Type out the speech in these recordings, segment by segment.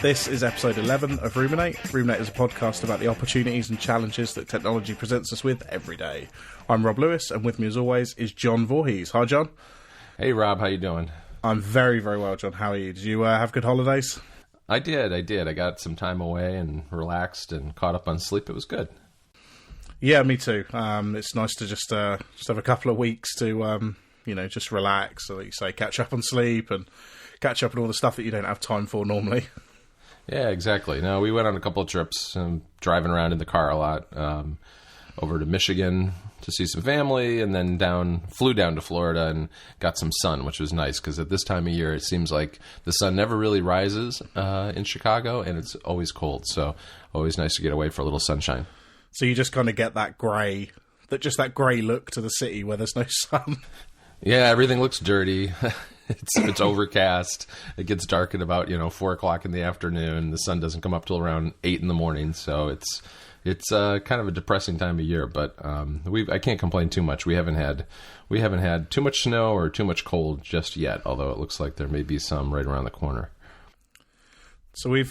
This is episode 11 of Ruminate. Ruminate is a podcast about the opportunities and challenges that technology presents us with every day. I'm Rob Lewis, and with me as always is John Voorhees. Hi, John. Hey, Rob. How you doing? I'm very, very well, John. How are you? Did you have good holidays? I did. I got some time away and relaxed and caught up on sleep. It was good. Yeah, me too. It's nice to just have a couple of weeks to, just relax, so like you say, catch up on sleep and catch up on all the stuff that you don't have time for normally. Yeah, exactly. No, we went on a couple of trips, driving around in the car a lot, over to Michigan to see some family, and then flew down to Florida and got some sun, which was nice, because at this time of year, it seems like the sun never really rises in Chicago, and it's always cold, so always nice to get away for a little sunshine. So you just kind of get that grey look to the city where there's no sun. Yeah, everything looks dirty. It's overcast. It gets dark at about 4 o'clock in the afternoon. The sun doesn't come up till around 8 in the morning. So it's kind of a depressing time of year. But I can't complain too much. We haven't had too much snow or too much cold just yet. Although it looks like there may be some right around the corner. So we've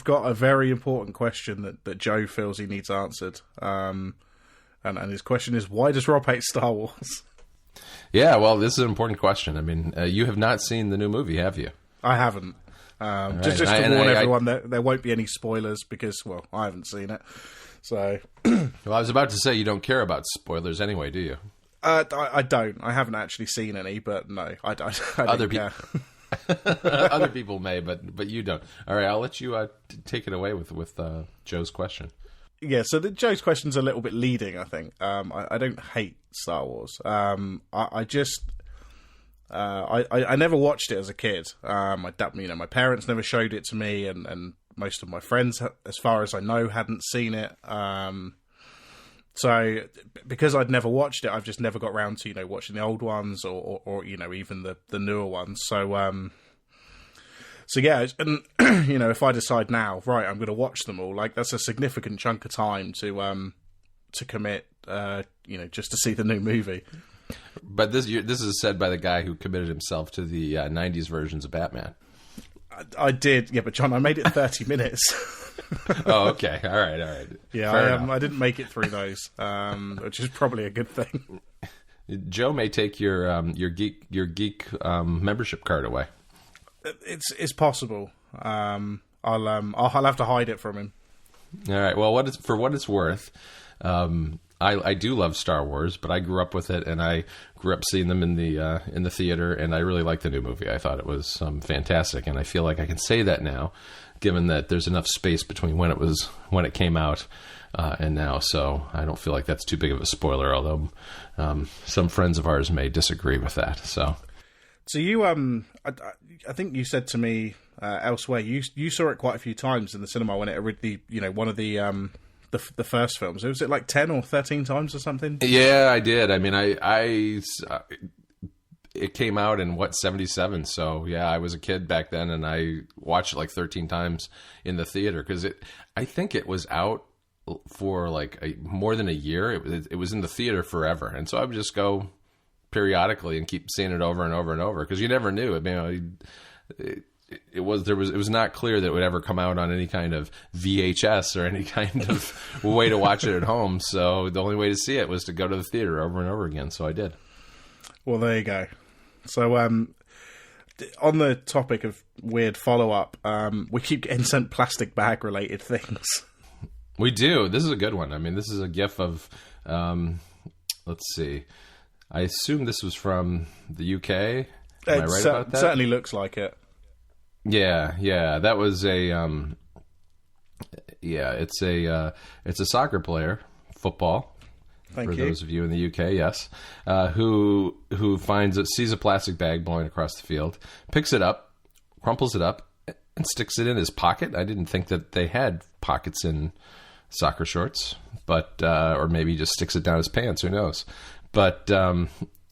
got a very important question that Joe feels he needs answered. And his question is, why does Rob hate Star Wars? Yeah, well, this is an important question. I mean, you have not seen the new movie, have you? I haven't. Just to warn everyone that there won't be any spoilers because, well, I haven't seen it. So, well, I was about to say you don't care about spoilers anyway, do you? I don't. I haven't actually seen any, but no, I don't. Other people, other people may, but you don't. All right, I'll let you take it away with Joe's question. Yeah, so Joe's question's a little bit leading, I think. I don't hate Star Wars. I never watched it as a kid. My parents never showed it to me, and most of my friends, as far as I know, hadn't seen it. So because I'd never watched it, I've just never got around to watching the old ones or even the newer ones. So yeah, and if I decide now, right, I'm going to watch them all, like that's a significant chunk of time to commit, just to see the new movie. But this is said by the guy who committed himself to the 90s versions of Batman. I did, yeah, but John, I made it 30 minutes. Oh, okay, all right. Yeah, I didn't make it through those, which is probably a good thing. Joe may take your geek membership card away. It's possible. I'll have to hide it from him. All right. Well, for what it's worth, I do love Star Wars, but I grew up with it, and I grew up seeing them in the theater, and I really liked the new movie. I thought it was fantastic, and I feel like I can say that now, given that there's enough space between when it came out and now. So I don't feel like that's too big of a spoiler, although some friends of ours may disagree with that. So you, I think you said to me elsewhere, you saw it quite a few times in the cinema when it originally, one of the first films. Was it like 10 or 13 times or something? Yeah, I did. I mean, it came out in 77. So yeah, I was a kid back then, and I watched it like 13 times in the theater because I think it was out for like more than a year. It was in the theater forever, and so I would just go periodically and keep seeing it over and over and over because you never knew. I mean, it was not clear that it would ever come out on any kind of VHS or any kind of way to watch it at home. So the only way to see it was to go to the theater over and over again. So I did. Well, there you go. So on the topic of weird follow-up, we keep getting sent plastic bag related things. We do. This is a good one. I mean, this is a gif of let's see. I assume this was from the UK. Am I right about that? It certainly looks like it. Yeah. That was it's a soccer player, football. Thank you. For those of you in the UK, yes, who sees a plastic bag blowing across the field, picks it up, crumples it up, and sticks it in his pocket. I didn't think that they had pockets in soccer shorts, but or maybe just sticks it down his pants. Who knows? But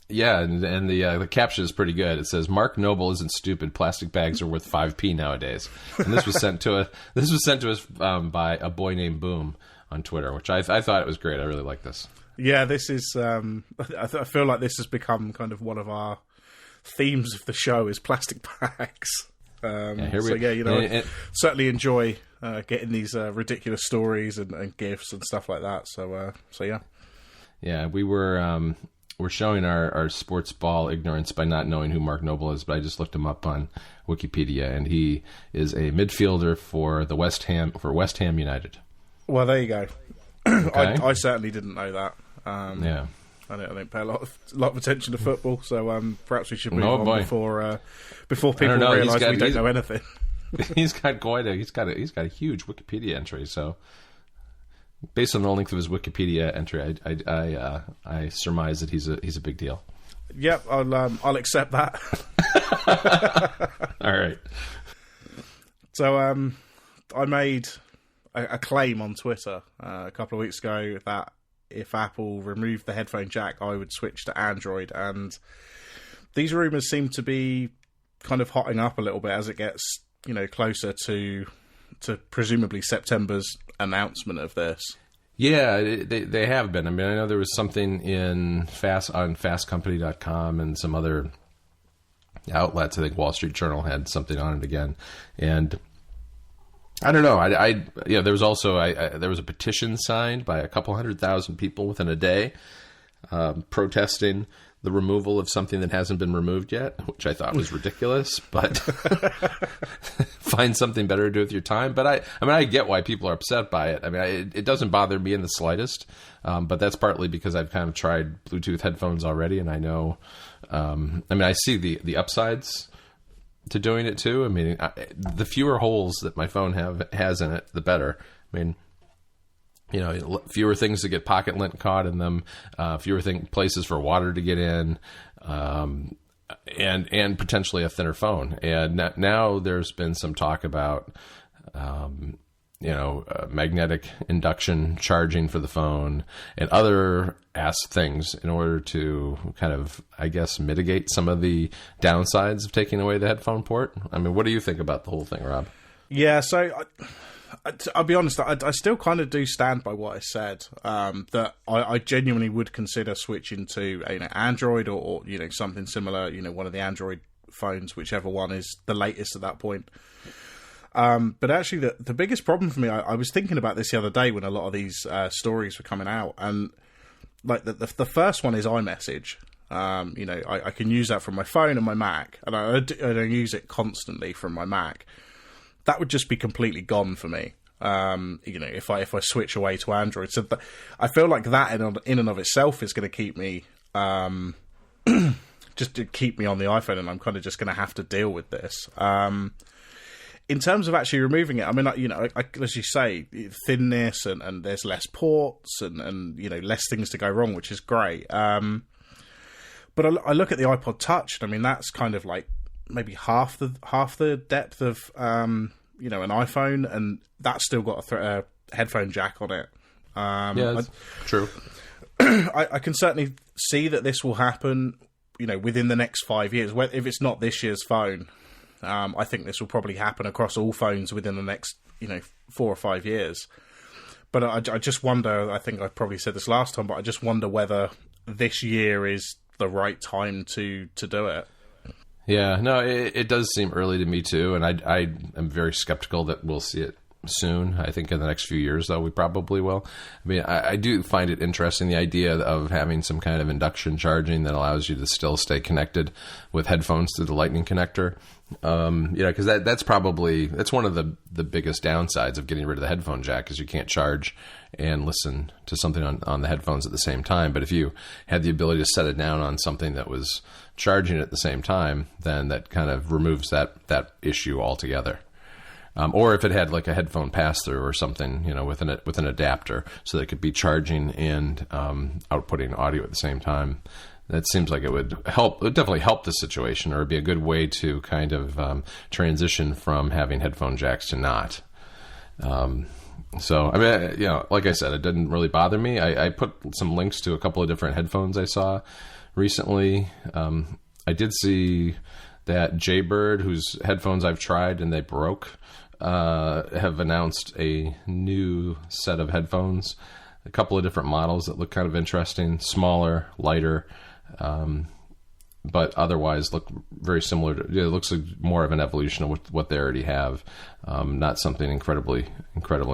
yeah, and the caption is pretty good. It says, "Mark Noble isn't stupid. Plastic bags are worth 5p nowadays." And this was sent to us by a boy named Boom on Twitter, which I thought it was great. I really like this. Yeah, this is. I feel like this has become kind of one of our themes of the show is plastic bags. Certainly enjoy getting these ridiculous stories and gifs and stuff like that. So yeah. Yeah, we're showing our sports ball ignorance by not knowing who Mark Noble is, but I just looked him up on Wikipedia, and he is a midfielder for West Ham United. Well, there you go. Okay. I certainly didn't know that. Yeah. I don't pay a lot of attention to football, so perhaps we should move on before people realise we don't know anything. He's got a huge Wikipedia entry. So, based on the length of his Wikipedia entry, I surmise that he's a big deal. Yep, I'll accept that. All right. So I made a claim on Twitter a couple of weeks ago that if Apple removed the headphone jack, I would switch to Android. And these rumours seem to be kind of hotting up a little bit as it gets, closer to presumably September's announcement of this. Yeah, they have been. I mean, I know there was something on fastcompany.com and some other outlets. I think Wall Street Journal had something on it again. And I don't know. There was also there was a petition signed by a couple 100,000 people within a day, protesting the removal of something that hasn't been removed yet, which I thought was ridiculous. But find something better to do with your time. But I get why people are upset by it. I mean, it doesn't bother me in the slightest. But that's partly because I've kind of tried Bluetooth headphones already, and I know. I see the upsides to doing it too. I mean, the fewer holes that my phone has in it, the better. I mean, fewer things to get pocket lint caught in them, fewer places for water to get in, and potentially a thinner phone. And now there's been some talk about, magnetic induction charging for the phone and other things in order to kind of, I guess, mitigate some of the downsides of taking away the headphone port. I mean, what do you think about the whole thing, Rob? Yeah, so I'll be honest, I still kind of do stand by what I said, that I genuinely would consider switching to Android or something similar, one of the Android phones, whichever one is the latest at that point. But actually, the biggest problem for me, I was thinking about this the other day when a lot of these stories were coming out, and like the first one is iMessage. I can use that from my phone and my Mac, and I don't use it constantly from my Mac. That would just be completely gone for me. If I switch away to Android, so I feel like that in and of itself is going to keep me just to keep me on the iPhone, and I'm kind of just going to have to deal with this. In terms of actually removing it, I mean, as you say, thinness and there's less ports and less things to go wrong, which is great. But I look at the iPod Touch, and I mean that's kind of like maybe half the depth of an iPhone, and that's still got a headphone jack on it. That's true. I can certainly see that this will happen, within the next 5 years. If it's not this year's phone, I think this will probably happen across all phones within the next 4 or 5 years. But I just wonder. I think I probably said this last time, but I just wonder whether this year is the right time to do it. Yeah, no, it does seem early to me too, and I am very skeptical that we'll see it soon. I think in the next few years, though, we probably will. I mean, I do find it interesting, the idea of having some kind of induction charging that allows you to still stay connected with headphones through the Lightning connector. Because that's one of the biggest downsides of getting rid of the headphone jack is you can't charge and listen to something on the headphones at the same time. But if you had the ability to set it down on something that was charging at the same time, then that kind of removes that issue altogether. Or if it had like a headphone pass-through or something, with an adapter, so that it could be charging and outputting audio at the same time. That seems like it would help. It would definitely help the situation, or it'd be a good way to kind of transition from having headphone jacks to not. So, I mean, like I said, it didn't really bother me. I put some links to a couple of different headphones I saw recently. I did see that Jaybird, whose headphones I've tried and they broke, have announced a new set of headphones, a couple of different models that look kind of interesting, smaller, lighter, but otherwise look very similar to. It looks like more of an evolution of what they already have, not something incredibly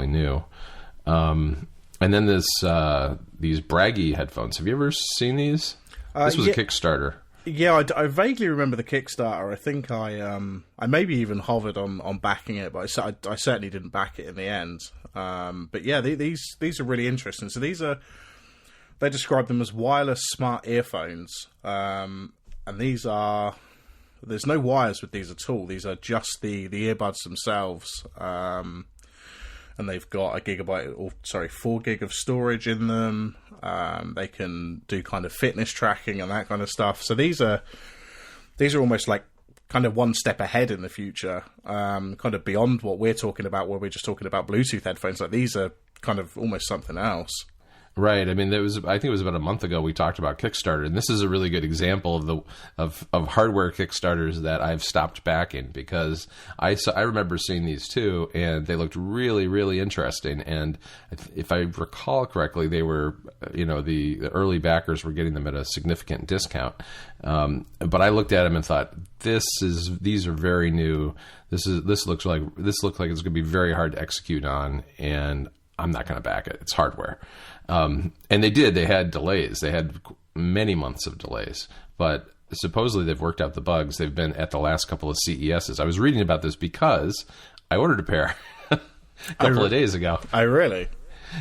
new. And then these Braggy headphones. Have you ever seen these? This was a Kickstarter. Yeah, I vaguely remember the Kickstarter. I think I maybe even hovered on backing it, but I certainly didn't back it in the end. But yeah, these are really interesting. So they describe them as wireless smart earphones, and there's no wires with these at all. These are just the earbuds themselves, and they've got 4 gig of storage in them. They can do kind of fitness tracking and that kind of stuff. So these are almost like kind of one step ahead in the future, kind of beyond what we're talking about, where we're just talking about Bluetooth headphones. Like these are kind of almost something else. Right. I mean, I think it was about a month ago we talked about Kickstarter, and this is a really good example of hardware Kickstarters that I've stopped backing, because I remember seeing these too, and they looked really, really interesting. And if I recall correctly, they were, the early backers were getting them at a significant discount. But I looked at them and thought, these are very new. This looks like it's going to be very hard to execute on, and I'm not going to back it. It's hardware. And they had delays. They had many months of delays, but supposedly they've worked out the bugs. They've been at the last couple of CESs. I was reading about this because I ordered a pair a couple of days ago. I really?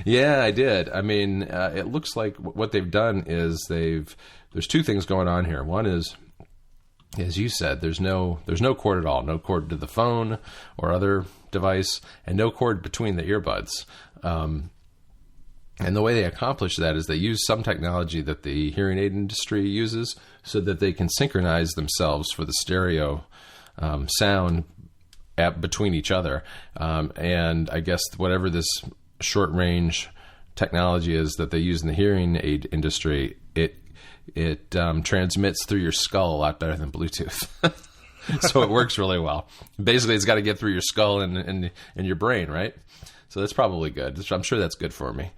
Yeah, I did. I mean, it looks like what they've done is there's two things going on here. One is, as you said, there's no cord at all. No cord to the phone or other device, and no cord between the earbuds. And the way they accomplish that is they use some technology that the hearing aid industry uses so that they can synchronize themselves for the stereo sound between each other. And I guess whatever this short range technology is that they use in the hearing aid industry, it transmits through your skull a lot better than Bluetooth. So it works really well. Basically, it's got to get through your skull and your brain, right? So that's probably good. I'm sure that's good for me.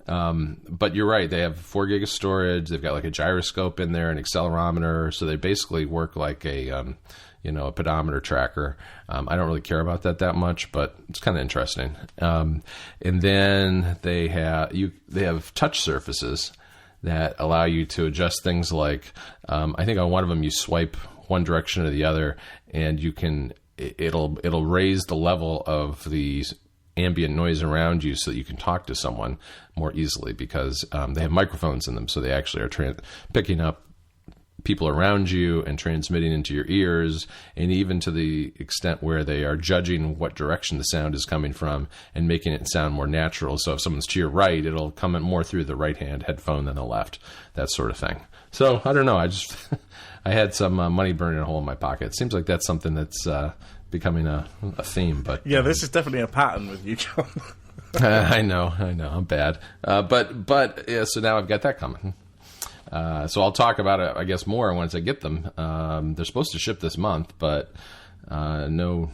But you're right. They have 4 gig of storage. They've got like a gyroscope in there, an accelerometer. So they basically work like a pedometer tracker. I don't really care about that much, but it's kind of interesting. And then they have touch surfaces that allow you to adjust things like, I think on one of them you swipe one direction or the other, and it'll raise the level of the ambient noise around you so that you can talk to someone more easily, because they have microphones in them, so they actually are picking up people around you and transmitting into your ears, and even to the extent where they are judging what direction the sound is coming from and making it sound more natural. So if someone's to your right, it'll come in more through the right-hand headphone than the left, that sort of thing. So I don't know. I had some money burning a hole in my pocket. It seems like that's something that's becoming a theme. But yeah, this is definitely a pattern with you, John. I know, I'm bad. But yeah, so now I've got that coming. So I'll talk about it, I guess, more once I get them. They're supposed to ship this month, but no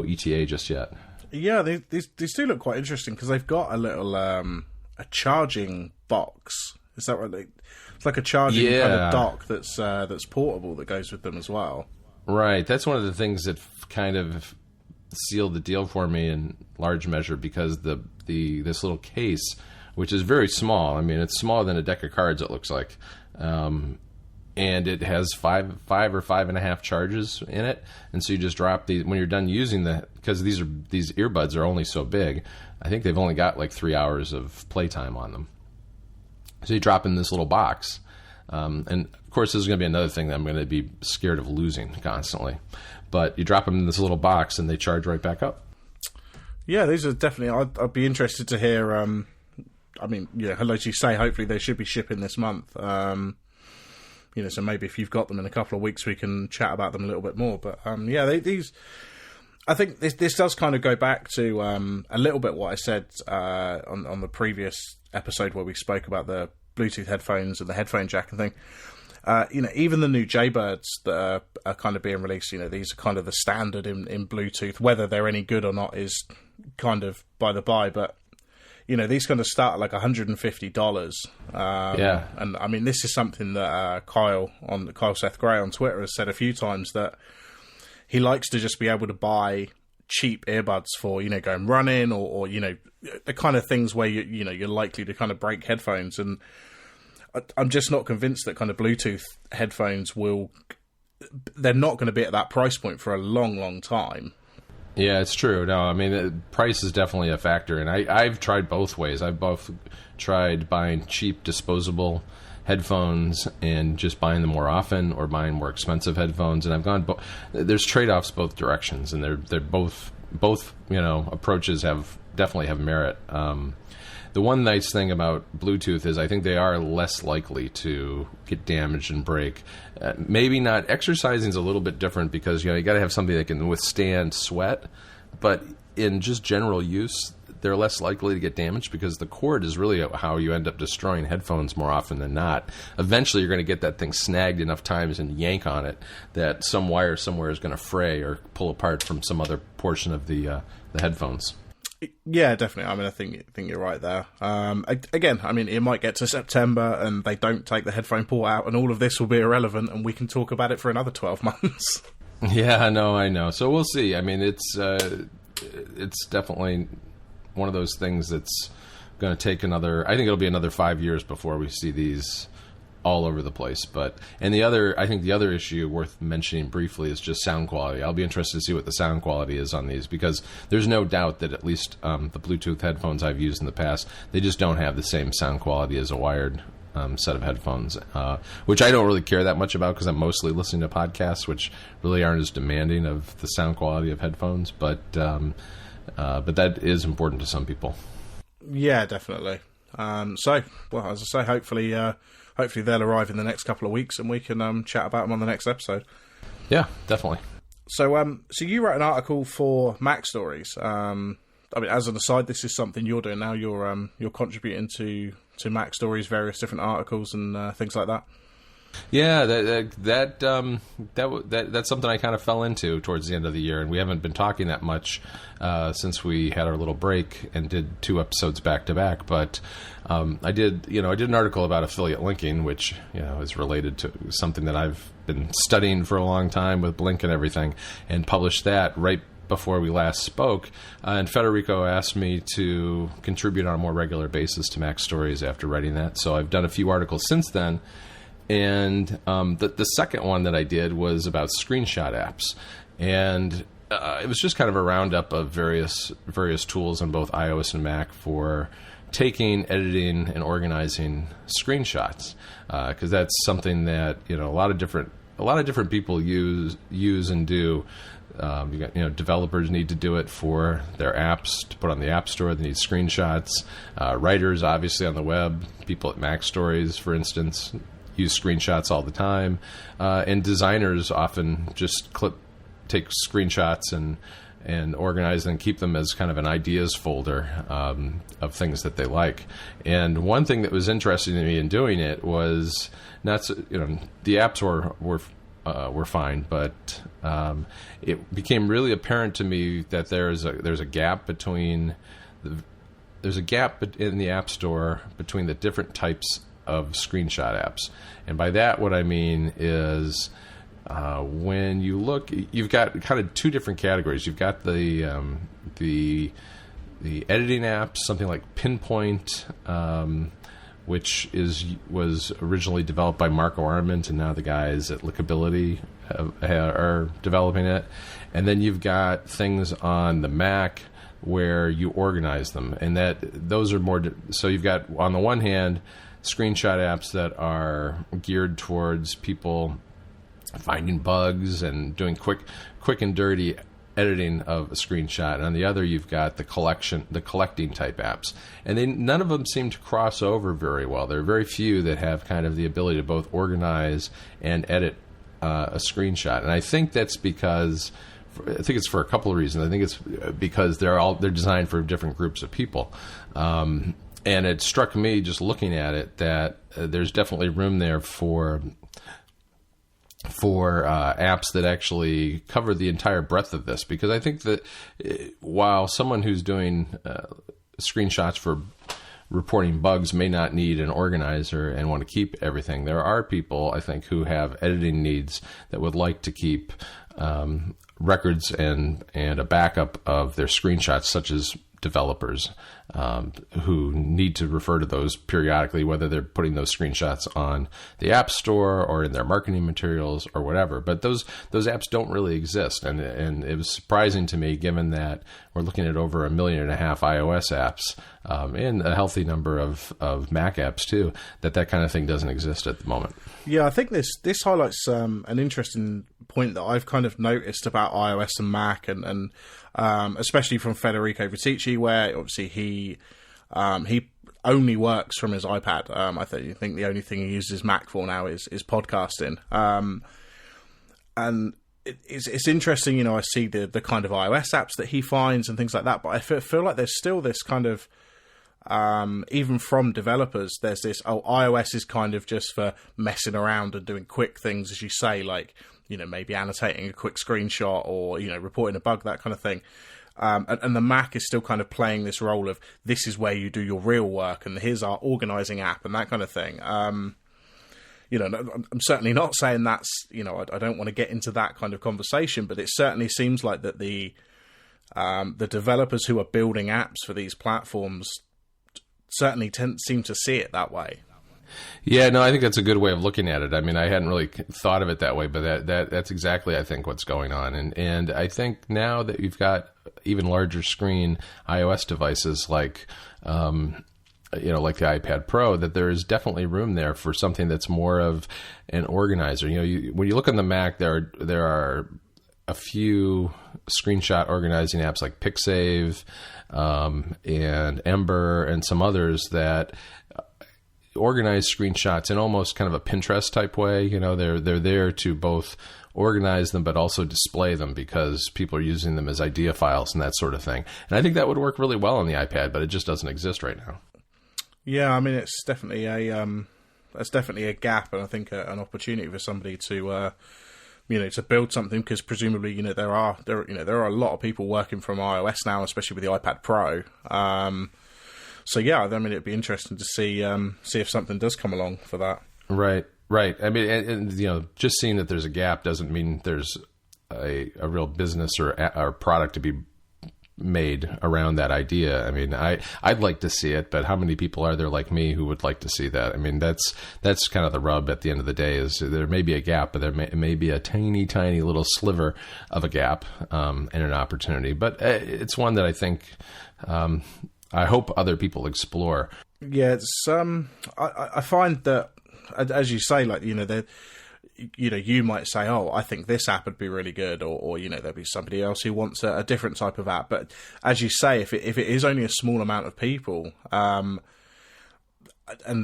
ETA just yet. Yeah, these do look quite interesting because they've got a little a charging box. Is that right? It's like a charging kind of dock that's portable that goes with them as well. Right. That's one of the things that kind of sealed the deal for me in large measure, because this little case, which is very small. I mean, it's smaller than a deck of cards, it looks like. And it has five or 5.5 charges in it. And so you just drop these when you're done using because these earbuds are only so big. I think they've only got like 3 hours of playtime on them. So you drop in this little box. And of course, this is going to be another thing that I'm going to be scared of losing constantly. But you drop them in this little box and they charge right back up. Yeah, these are definitely, I'd be interested to hear, I mean, as you say, hopefully they should be shipping this month. So maybe if you've got them in a couple of weeks, we can chat about them a little bit more. But these, I think this does kind of go back to a little bit what I said on the previous episode where we spoke about the Bluetooth headphones and the headphone jack and thing. Even the new Jaybirds that are kind of being released, these are kind of the standard in Bluetooth. Whether they're any good or not is kind of by the by, but these kind of start at like $150. Yeah. And I mean, this is something that Kyle Seth Gray on Twitter has said a few times, that he likes to just be able to buy cheap earbuds for, going running or the kind of things where you're likely to kind of break headphones. And I'm just not convinced that kind of Bluetooth headphones they're not going to be at that price point for a long, long time. Yeah, it's true. No, I mean, price is definitely a factor, and I've tried both ways. I've both tried buying cheap disposable headphones and just buying them more often, or buying more expensive headphones, and I've gone. There's trade-offs both directions, and they're both approaches definitely have merit. The one nice thing about Bluetooth is I think they are less likely to get damaged and break. Maybe not. Exercising is a little bit different because you got to have something that can withstand sweat, but in just general use, they're less likely to get damaged because the cord is really how you end up destroying headphones more often than not. Eventually, you're going to get that thing snagged enough times and yank on it that some wire somewhere is going to fray or pull apart from some other portion of the headphones. Yeah, definitely. I mean, I think you're right there. Again, I mean, it might get to September and they don't take the headphone port out, and all of this will be irrelevant, and we can talk about it for another 12 months. Yeah, no, I know. So we'll see. I mean, it's definitely one of those things that's going to take I think it'll be another 5 years before we see these all over the place. I think the other issue worth mentioning briefly is just sound quality. I'll be interested to see what the sound quality is on these, because there's no doubt that at least the Bluetooth headphones I've used in the past, they just don't have the same sound quality as a wired set of headphones, which I don't really care that much about because I'm mostly listening to podcasts, which really aren't as demanding of the sound quality of headphones. But that is important to some people. Yeah, definitely. So, well, as I say, hopefully they'll arrive in the next couple of weeks and we can chat about them on the next episode. Yeah, definitely. So you wrote an article for Mac Stories. I mean, as an aside, this is something you're doing now. You're contributing to Mac Stories, various different articles and things like that. Yeah, that's something I kind of fell into towards the end of the year, and we haven't been talking that much since we had our little break and did 2 episodes back to back. But I did an article about affiliate linking, which is related to something that I've been studying for a long time with Blink and everything, and published that right before we last spoke. And Federico asked me to contribute on a more regular basis to Mac Stories after writing that. So I've done a few articles since then. And the second one that I did was about screenshot apps, and it was just kind of a roundup of various tools on both iOS and Mac for taking, editing, and organizing screenshots, because that's something that a lot of different people use and do. You got developers need to do it for their apps to put on the App Store. They need screenshots. Writers, obviously, on the web. People at Mac Stories, for instance, use screenshots all the time, and designers often just take screenshots and organize and keep them as kind of an ideas folder of things that they like. And one thing that was interesting to me in doing it was not the apps were fine, but it became really apparent to me that there's a gap in the App Store between the different types of screenshot apps. And by that, what I mean is when you look, you've got kind of 2 different categories. You've got the editing apps, something like Pinpoint, which was originally developed by Marco Arment, and now the guys at Lickability are developing it. And then you've got things on the Mac where you organize them, and those are more. So you've got, on the one hand, screenshot apps that are geared towards people finding bugs and doing quick and dirty editing of a screenshot. And on the other, you've got the collecting type apps. And none of them seem to cross over very well. There are very few that have kind of the ability to both organize and edit a screenshot. And I think that's because, I think it's for a couple of reasons. I think it's because they're designed for different groups of people. And it struck me just looking at it that there's definitely room there for apps that actually cover the entire breadth of this. Because I think that while someone who's doing screenshots for reporting bugs may not need an organizer and want to keep everything. There are people, I think, who have editing needs that would like to keep records and a backup of their screenshots, such as developers who need to refer to those periodically, whether they're putting those screenshots on the App Store or in their marketing materials or whatever. But those apps don't really exist, and it was surprising to me, given that we're looking at over 1.5 million iOS apps and a healthy number of Mac apps too, that kind of thing doesn't exist at the moment. Yeah, I think this highlights an interesting point that I've kind of noticed about iOS and Mac, and especially from Federico Viticci, where obviously he only works from his iPad. I think the only thing he uses Mac for now is podcasting. And it's interesting, you know, I see the kind of iOS apps that he finds and things like that, but I feel like there's still this kind of, even from developers, there's this, iOS is kind of just for messing around and doing quick things, as you say, like, you know, maybe annotating a quick screenshot or, you know, reporting a bug, that kind of thing. And the Mac is still kind of playing this role of, this is where you do your real work, and here's our organizing app and that kind of thing. You know, I'm certainly not saying that's, you know, I don't want to get into that kind of conversation, but it certainly seems like that the developers who are building apps for these platforms certainly seem to see it that way. Yeah, no, I think that's a good way of looking at it. I mean, I hadn't really thought of it that way, but that's exactly, I think, what's going on. And I think now that you've got even larger screen iOS devices like, you know, like the iPad Pro, that there is definitely room there for something that's more of an organizer. You know, when you look on the Mac, there are a few screenshot organizing apps like PicSave and Ember and some others that organize screenshots in almost kind of a Pinterest type way. You know, they're there to both organize them but also display them because people are using them as idea files and that sort of thing. And I think that would work really well on the iPad, but it just doesn't exist right now. Yeah, I mean, it's definitely a gap, and I think an opportunity for somebody to you know, to build something, because presumably, you know, there are a lot of people working from iOS now, especially with the iPad Pro. So yeah, I mean, it'd be interesting to see if something does come along for that. Right. I mean, and you know, just seeing that there's a gap doesn't mean there's a real business or product to be made around that idea. I mean, I'd like to see it, but how many people are there like me who would like to see that? I mean, that's kind of the rub at the end of the day, is there may be a gap, but there may be a tiny, tiny little sliver of a gap and an opportunity. But it's one that I think I hope other people explore. Yeah, it's I find that, as you say, like, you know, you might say, oh, I think this app would be really good, or you know, there'll be somebody else who wants a different type of app. But as you say, if it is only a small amount of people, and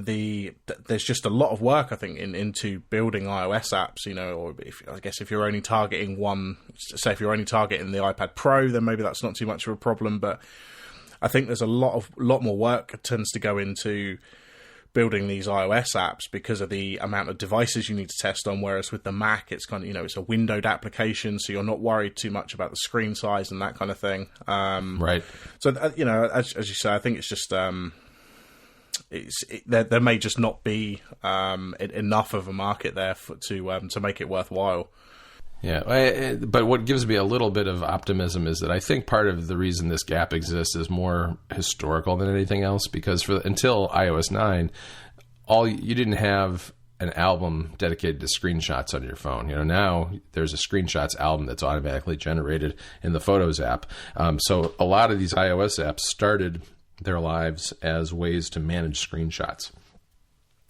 there's just a lot of work, I think, into building iOS apps, you know, or if you're only targeting one, say if you're only targeting the iPad Pro, then maybe that's not too much of a problem. But I think there's a lot more work tends to go into building these iOS apps because of the amount of devices you need to test on, whereas with the Mac, it's kind of, you know, it's a windowed application, so you're not worried too much about the screen size and that kind of thing. Right. So, you know, as you say, I think it's just there may just not be enough of a market there to make it worthwhile. Yeah, but what gives me a little bit of optimism is that I think part of the reason this gap exists is more historical than anything else, because until iOS 9, you didn't have an album dedicated to screenshots on your phone. You know, now there's a screenshots album that's automatically generated in the Photos app. So a lot of these iOS apps started their lives as ways to manage screenshots.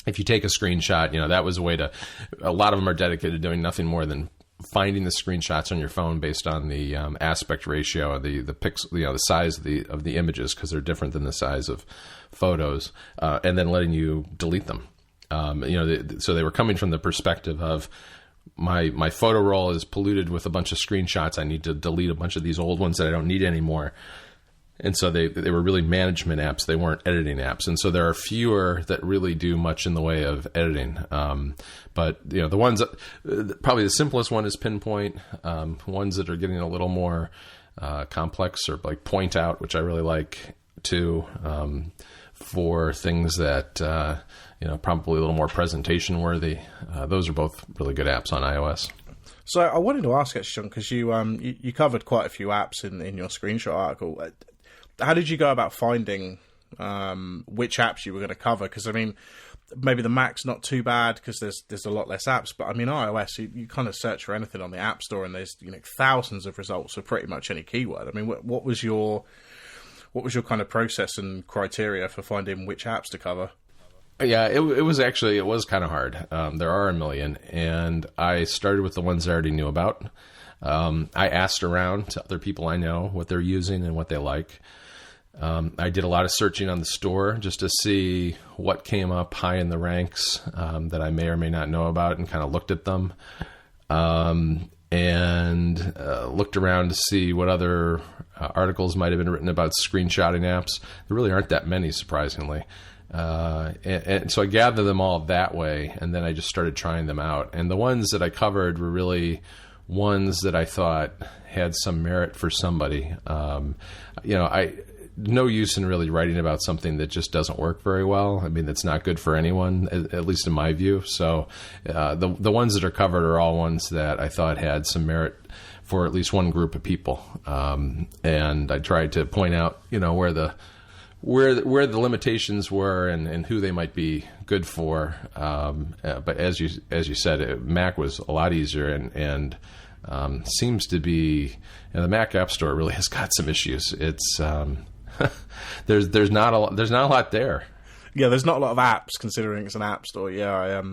If you take a screenshot, you know, that was a way a lot of them are dedicated to doing nothing more than finding the screenshots on your phone based on the aspect ratio, the pixel, you know, the size of the images, because they're different than the size of photos, and then letting you delete them. You know, so they were coming from the perspective of my photo roll is polluted with a bunch of screenshots. I need to delete a bunch of these old ones that I don't need anymore. And so they were really management apps. They weren't editing apps. And so there are fewer that really do much in the way of editing. But, you know, the ones probably the simplest one is Pinpoint. Ones that are getting a little more complex or like Point Out, which I really like, too, for things that probably a little more presentation worthy. Those are both really good apps on iOS. So I wanted to ask, actually, John, because you covered quite a few apps in your screenshot article. How did you go about finding which apps you were going to cover? Because, I mean, maybe the Mac's not too bad because there's a lot less apps. But, I mean, iOS, you kind of search for anything on the App Store and there's thousands of results for pretty much any keyword. I mean, what was your kind of process and criteria for finding which apps to cover? Yeah, it was kind of hard. There are a million, and I started with the ones I already knew about. I asked around to other people I know what they're using and what they like. I did a lot of searching on the store just to see what came up high in the ranks that I may or may not know about, and kind of looked at them. And looked around to see what other articles might have been written about screenshotting apps. There really aren't that many, surprisingly. And so I gathered them all that way, and then I just started trying them out. And the ones that I covered were really ones that I thought had some merit for somebody. No use in really writing about something that just doesn't work very well. I mean, that's not good for anyone, at least in my view. So the ones that are covered are all ones that I thought had some merit for at least one group of people. And I tried to point out, where the limitations were and who they might be good for. But as you said, Mac was a lot easier and seems to be, the Mac App Store really has got some issues. It's there's not a lot there. Yeah, there's not a lot of apps considering it's an app store. Yeah,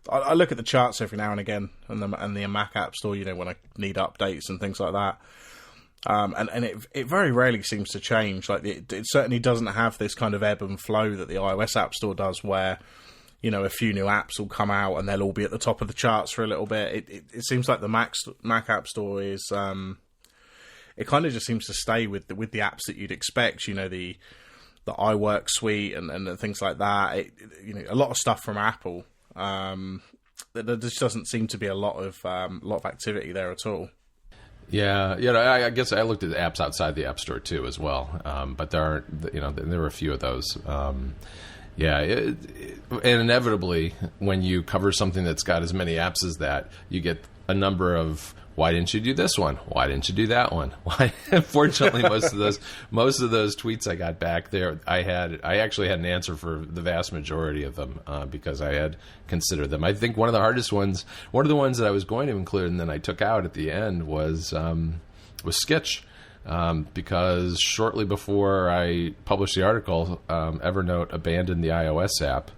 I look at the charts every now and again and the Mac App Store, when I need updates and things like that. And it very rarely seems to change. Like it certainly doesn't have this kind of ebb and flow that the iOS App Store does, where a few new apps will come out and they'll all be at the top of the charts for a little bit. It seems like the Mac App Store is it kind of just seems to stay with the apps that you'd expect. The iWork suite and things like that. A lot of stuff from Apple. There just doesn't seem to be a lot of activity there at all. Yeah, I guess I looked at the apps outside the App Store too as well, but there were a few of those. And inevitably, when you cover something that's got as many apps as that, you get a number of, why didn't you do this one? Why didn't you do that one? Why? Fortunately, most of those tweets I got back there, I actually had an answer for the vast majority of them because I had considered them. I think one of the ones that I was going to include and then I took out at the end was Sketch. Because shortly before I published the article, Evernote abandoned the iOS app.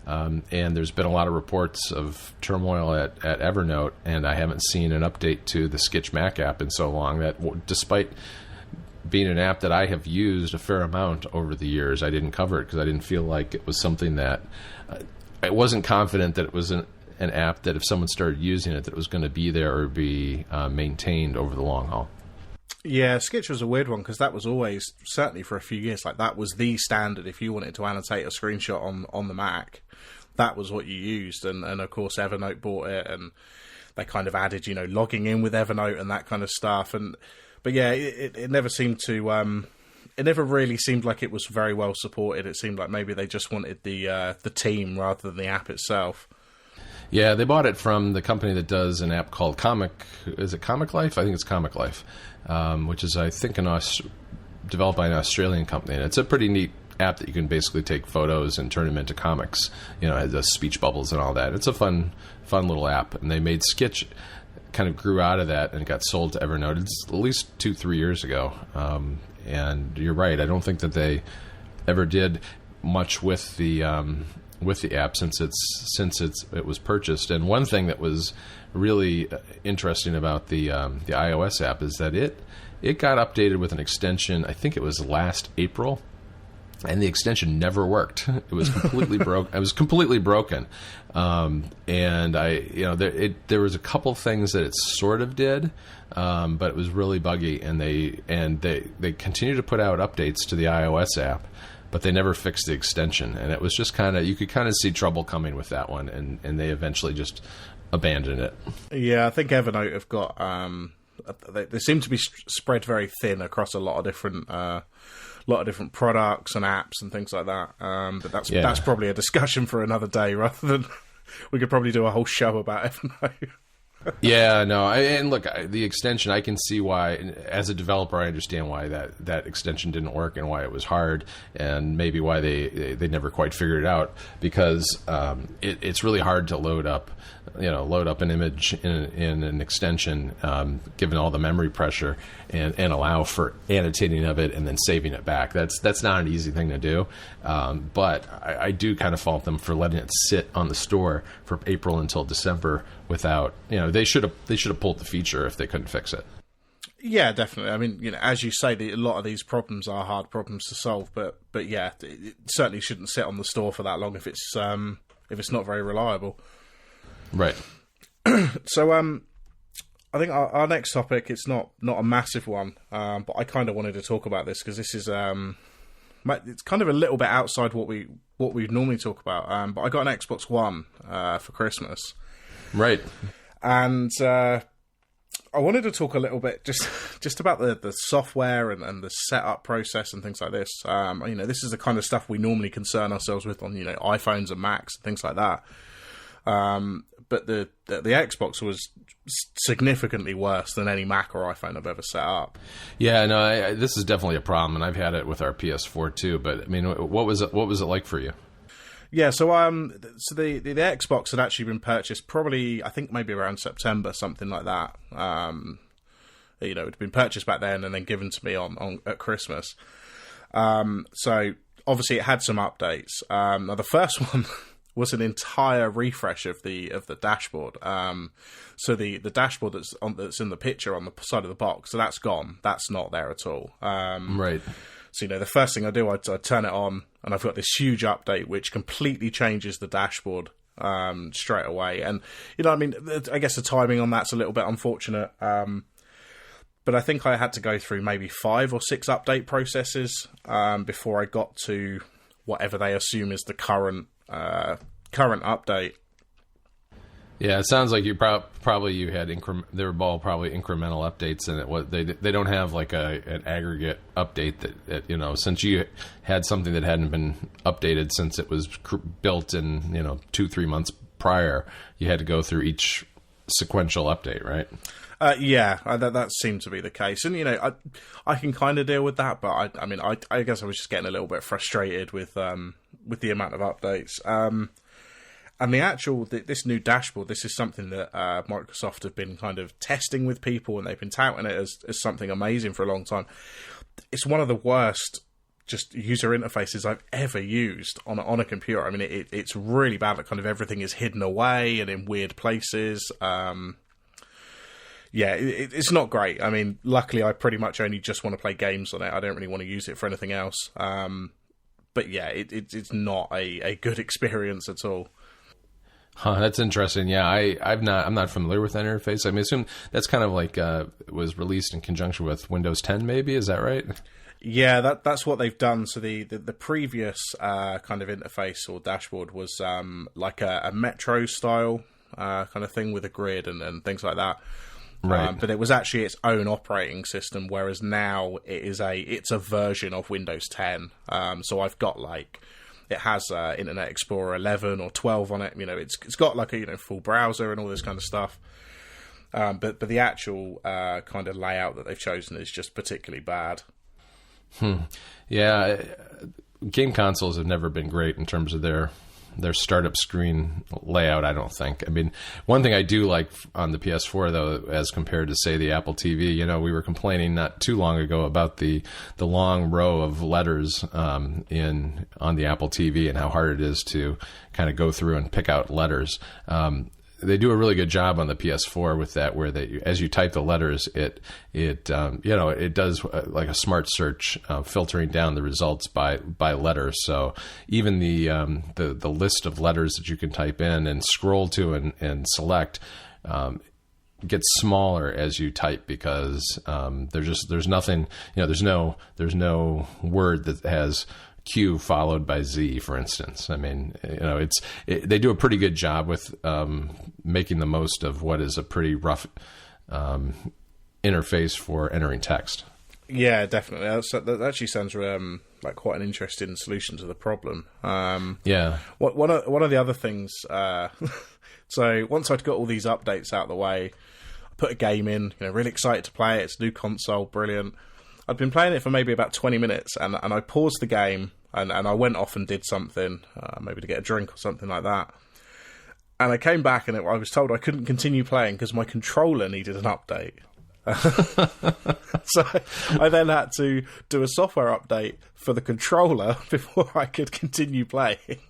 And there's been a lot of reports of turmoil at Evernote, and I haven't seen an update to the Sketch Mac app in so long that, despite being an app that I have used a fair amount over the years, I didn't cover it because I didn't feel like it was something that I wasn't confident that it was an app that if someone started using it, that it was going to be there or be maintained over the long haul. Yeah, Sketch was a weird one because that was always, certainly for a few years, like that was the standard. If you wanted to annotate a screenshot on the Mac, that was what you used. And of course, Evernote bought it and they kind of added, logging in with Evernote and that kind of stuff. But yeah, it never seemed to, it never really seemed like it was very well supported. It seemed like maybe they just wanted the team rather than the app itself. Yeah, they bought it from the company that does an app called Is it Comic Life? I think it's Comic Life, which is, I think, developed by an Australian company. And it's a pretty neat app that you can basically take photos and turn them into comics. It does speech bubbles and all that. It's a fun little app. And they made Sketch, kind of grew out of that and got sold to Evernote. It's at least 2-3 years ago. And you're right. I don't think that they ever did much with the app since it was purchased. And one thing that was really interesting about the iOS app is that it got updated with an extension. I think it was last April, and the extension never worked. It was completely broke. It was completely broken. And there was a couple things that it sort of did, but it was really buggy. And they continue to put out updates to the iOS app, but they never fixed the extension. And it was just you could kind of see trouble coming with that one, and they eventually just abandoned it. Yeah, I think Evernote have got, they seem to be spread very thin across a lot of different lot of different products and apps and things like that. But that's probably a discussion for another day, rather than we could probably do a whole show about Evernote. Yeah, no, and look, the extension, I can see why, as a developer, I understand why that extension didn't work and why it was hard, and maybe why they never quite figured it out, because it's really hard to load up an image in an extension, given all the memory pressure, and allow for annotating of it and then saving it back. That's not an easy thing to do, but I do kind of fault them for letting it sit on the store from April until December without, they should have pulled the feature if they couldn't fix it. Yeah, definitely. I mean, as you say, a lot of these problems are hard problems to solve, but yeah, it certainly shouldn't sit on the store for that long if it's not very reliable. Right. So, I think our next topic, it's not a massive one, but I kind of wanted to talk about this because this is it's kind of a little bit outside what we normally talk about. But I got an Xbox One for Christmas. Right. And I wanted to talk a little bit just about the software and the setup process and things like this. This is the kind of stuff we normally concern ourselves with on iPhones and Macs and things like that. But the Xbox was significantly worse than any Mac or iPhone I've ever set up. Yeah, no, this is definitely a problem, and I've had it with our PS4 too. But I mean, what was it like for you? Yeah, so the Xbox had actually been purchased probably, I think maybe around September, something like that. It had been purchased back then and then given to me at Christmas. So obviously it had some updates. Now the first one was an entire refresh of the dashboard. So the dashboard that's in the picture on the side of the box, so that's gone. That's not there at all. Right. So, the first thing I do, I turn it on, and I've got this huge update which completely changes the dashboard straight away. And, I guess the timing on that's a little bit unfortunate. But I think I had to go through maybe 5 or 6 update processes before I got to whatever they assume is the current update. Yeah, it sounds like you probably you had they were all probably incremental updates, and they don't have like an aggregate update that since you had something that hadn't been updated since it was built in 2-3 months prior, you had to go through each sequential update, right? Yeah, that seemed to be the case, and I can kind of deal with that, but I guess I was just getting a little bit frustrated with the amount of updates. And this new dashboard, this is something that Microsoft have been kind of testing with people, and they've been touting it as something amazing for a long time. It's one of the worst just user interfaces I've ever used on a computer. I mean, it's really bad. That kind of everything is hidden away and in weird places. It's not great. I mean, luckily, I pretty much only just want to play games on it. I don't really want to use it for anything else. But yeah, it's not a good experience at all. Huh, that's interesting. Yeah, I'm not familiar with that interface. I mean, I assume that's kind of like it was released in conjunction with Windows 10, maybe. Is that right? Yeah, that's what they've done. So the previous kind of interface or dashboard was like a Metro style kind of thing with a grid and things like that. Right. But it was actually its own operating system, whereas now it's a version of Windows 10. So I've got it has Internet Explorer 11 or 12 on it. It's got like a full browser and all this kind of stuff. But the actual kind of layout that they've chosen is just particularly bad. Yeah, game consoles have never been great in terms of their startup screen layout, I don't think. I mean, one thing I do like on the PS4, though, as compared to, say, the Apple TV, we were complaining not too long ago about the long row of letters on the Apple TV and how hard it is to kind of go through and pick out letters. They do a really good job on the PS4 with that, where as you type the letters, it does like a smart search, filtering down the results by letter. So even the list of letters that you can type in and scroll to and select gets smaller as you type, because there's nothing, there's no word that has Q followed by Z, for instance. I mean, they do a pretty good job with making the most of what is a pretty rough interface for entering text. Yeah, definitely. That actually sounds like quite an interesting solution to the problem. Yeah. One of the other things. So once I'd got all these updates out of the way, I put a game in. Really excited to play it. It's a new console, brilliant. I'd been playing it for maybe about 20 minutes, and I paused the game and I went off and did something, maybe to get a drink or something like that. And I came back and I was told I couldn't continue playing because my controller needed an update. So I then had to do a software update for the controller before I could continue playing.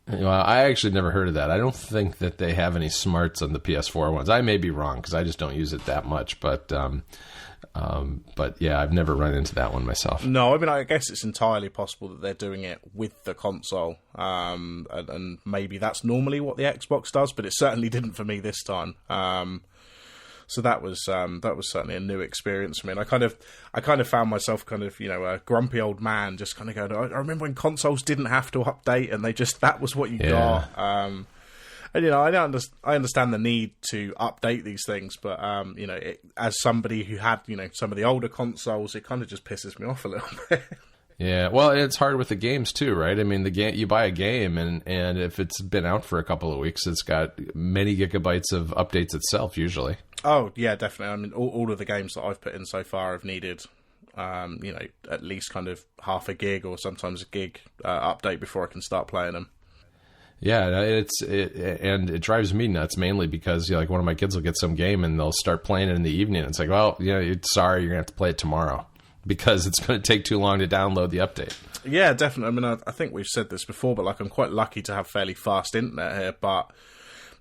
Well, I actually never heard of that. I don't think that they have any smarts on the PS4 ones. I may be wrong because I just don't use it that much, but yeah, I've never run into that one myself. No, I mean, I guess it's entirely possible that they're doing it with the console, and maybe that's normally what the Xbox does, but it certainly didn't for me this time. So that was certainly a new experience for me. And I kind of found myself a grumpy old man, just kind of going, I remember when consoles didn't have to update, and that was what you got. And I understand the need to update these things, but as somebody who had some of the older consoles, it kind of just pisses me off a little bit. Yeah, well, it's hard with the games too, right? I mean, the game, you buy a game, and if it's been out for a couple of weeks, it's got many gigabytes of updates itself, usually. Oh yeah, definitely. I mean, all of the games that I've put in so far have needed, at least kind of half a gig or sometimes a gig update before I can start playing them. Yeah, and it drives me nuts mainly because like one of my kids will get some game and they'll start playing it in the evening. And it's like, well, sorry, you're gonna have to play it tomorrow because it's going to take too long to download the update. Yeah, definitely. I mean, I think we've said this before, but I'm quite lucky to have fairly fast internet here. But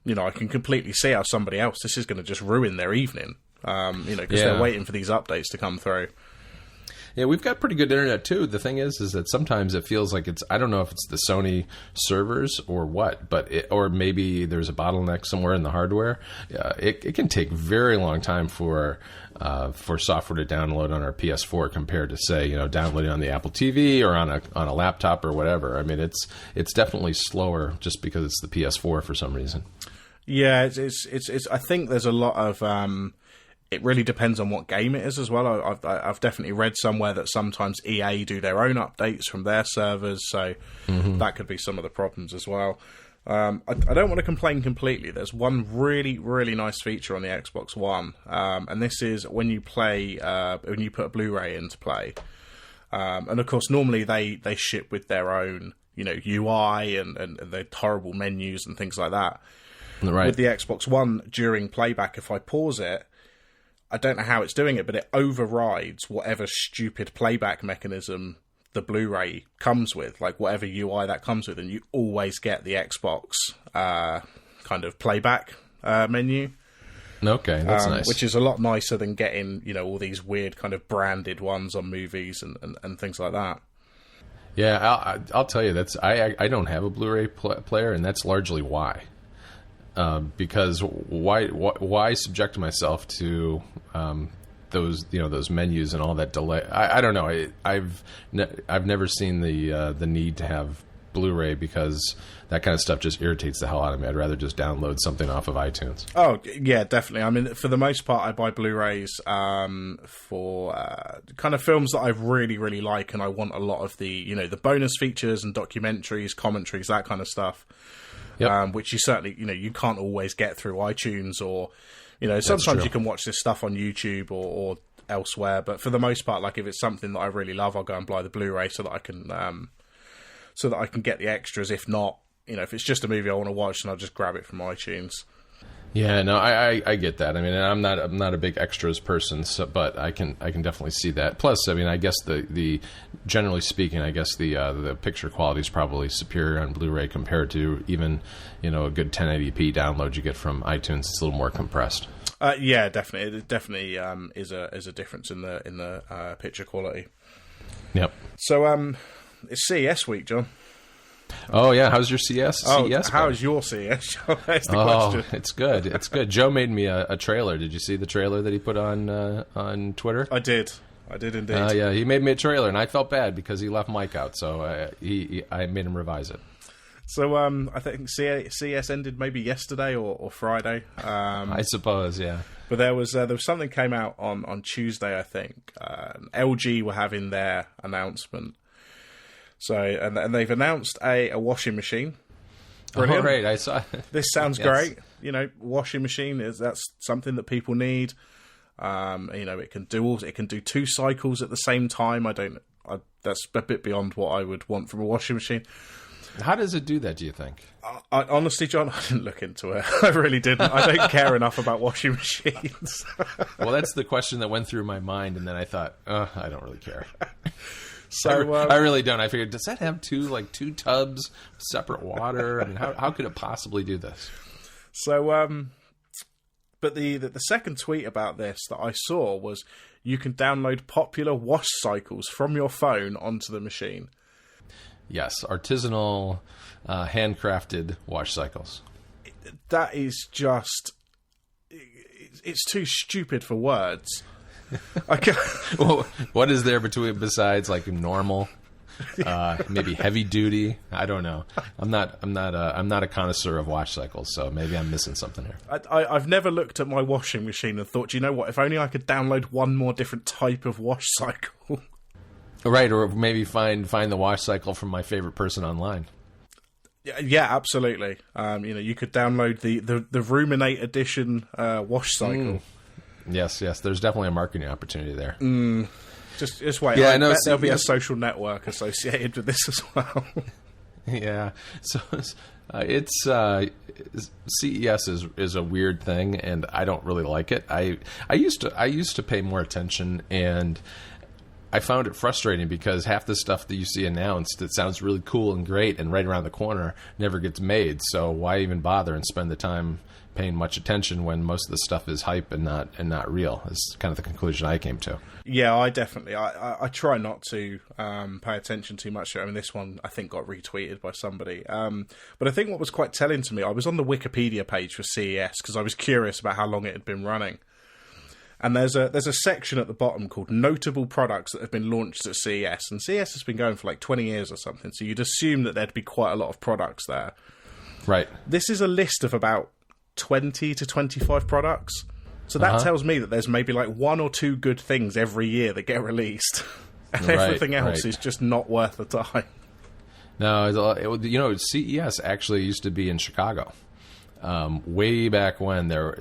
I can completely see how somebody else, this is going to just ruin their evening. Because they're waiting for these updates to come through. Yeah, we've got pretty good internet too. The thing is that sometimes it feels like I don't know if it's the Sony servers or what, or maybe there's a bottleneck somewhere in the hardware. It can take very long time for software to download on our PS4 compared to say downloading on the Apple TV or on a laptop or whatever. I mean, it's definitely slower just because it's the PS4 for some reason. Yeah, it's I think there's a lot of. It really depends on what game it is as well. I've definitely read somewhere that sometimes EA do their own updates from their servers, so that could be some of the problems as well. I don't want to complain completely. There's one really, really nice feature on the Xbox One, and this is when you play, when you put a Blu-ray into play. And of course, normally they ship with their own, UI and their horrible menus and things like that. Right. With the Xbox One, during playback, if I pause it, I don't know how it's doing it, but it overrides whatever stupid playback mechanism the Blu-ray comes with, like whatever UI that comes with, and you always get the Xbox kind of playback menu. Okay, that's nice. Which is a lot nicer than getting, all these weird kind of branded ones on movies and things like that. Yeah, I'll tell you, I don't have a Blu-ray player, and that's largely why. Because why subject myself to those menus and all that delay? I don't know. I've never seen the need to have Blu-ray because that kind of stuff just irritates the hell out of me. I'd rather just download something off of iTunes. Oh yeah, definitely. I mean, for the most part, I buy Blu-rays for kind of films that I really, really like, and I want a lot of the the bonus features and documentaries, commentaries, that kind of stuff. Yep. Which you certainly, you can't always get through iTunes or, sometimes you can watch this stuff on YouTube or elsewhere. But for the most part, like if it's something that I really love, I'll go and buy the Blu-ray so that I can get the extras. If not, if it's just a movie I want to watch, then I'll just grab it from iTunes. Yeah, no, I get that. I mean, I'm not a big extras person, but I can definitely see that. Plus, I mean, I guess the generally speaking, I guess the picture quality is probably superior on Blu-ray compared to even a good 1080p download you get from iTunes. It's a little more compressed. Yeah, definitely. It definitely is a difference in the picture quality. Yep. So it's CES week, John. Oh yeah, how's your CES? How's your CES? That's the question. It's good. It's good. Joe made me a trailer. Did you see the trailer that he put on Twitter? I did indeed. Yeah, he made me a trailer, and I felt bad because he left Mike out, so I made him revise it. So I think CES ended maybe yesterday or Friday. I suppose, yeah. But there was something came out on Tuesday, I think. LG were having their announcement. So and they've announced a washing machine. Brilliant. Oh, right, I saw. This sounds great. You know, washing machine that's something that people need. You know, it can do 2 cycles at the same time. That's a bit beyond what I would want from a washing machine. How does it do that, do you think? I honestly, John, I didn't look into it. I really didn't. I don't care enough about washing machines. Well, that's the question that went through my mind, and then I thought, I don't really care. So I really don't. I figured, does that have two tubs, separate water? I mean, how could it possibly do this? So, but the second tweet about this that I saw was you can download popular wash cycles from your phone onto the machine. Yes, artisanal, handcrafted wash cycles. That is just... It's too stupid for words. Well, what is there besides like normal, maybe heavy duty? I don't know. I'm not a connoisseur of wash cycles, so maybe I'm missing something here. I've never looked at my washing machine and thought, you know what? If only I could download one more different type of wash cycle. Right, or maybe find the wash cycle from my favorite person online. Yeah, absolutely. You know, you could download the Ruminate Edition wash cycle. Yes. There's definitely a marketing opportunity there. Just wait. Yeah, I bet there'll be a social network associated with this as well. Yeah. So it's CES is a weird thing, and I don't really like it. I used to pay more attention, and I found it frustrating because half the stuff that you see announced that sounds really cool and great and right around the corner never gets made. So why even bother and spend the time paying much attention when most of the stuff is hype and not real? Is kind of the conclusion I came to. Yeah, I definitely I try not to pay attention too much. I mean, this one I think got retweeted by somebody. But I think what was quite telling to me, I was on the Wikipedia page for CES because I was curious about how long it had been running. And there's a section at the bottom called Notable Products that have been launched at CES. And CES has been going for like 20 years or something, so you'd assume that there'd be quite a lot of products there. Right. This is a list of about 20 to 25 products. So that tells me that there's maybe like 1 or 2 good things every year that get released. And everything else is just not worth the time. No, you know, CES actually used to be in Chicago. Way back when there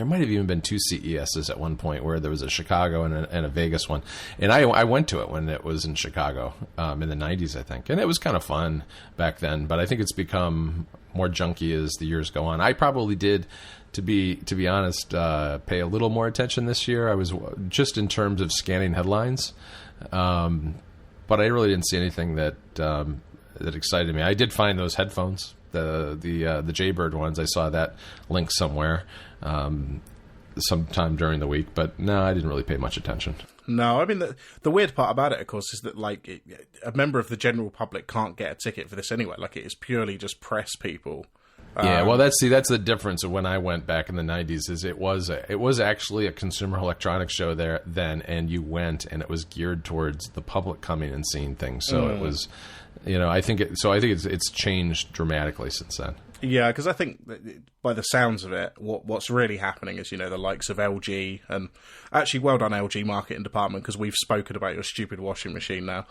might have even been 2 CESs at one point, where there was a Chicago and a Vegas one, and I went to it when it was in Chicago in the 90s, I think, and it was kind of fun back then. But I think it's become more junky as the years go on. I probably did, to be honest, pay a little more attention this year. I was just in terms of scanning headlines, but I really didn't see anything that excited me. I did find those headphones. The Jaybird ones, I saw that link somewhere sometime during the week, but no, I didn't really pay much attention. No, I mean, the weird part about it, of course, is that like a member of the general public can't get a ticket for this anyway. Like, it is purely just press people. Yeah, well, that's the difference of when I went back in the 90s. Is it was actually a consumer electronics show there then, and you went, and it was geared towards the public coming and seeing things. So it was. You know, I think it's changed dramatically since then. Yeah, because I think by the sounds of it, what's really happening is, you know, the likes of LG, and actually, well done LG marketing department, because we've spoken about your stupid washing machine now.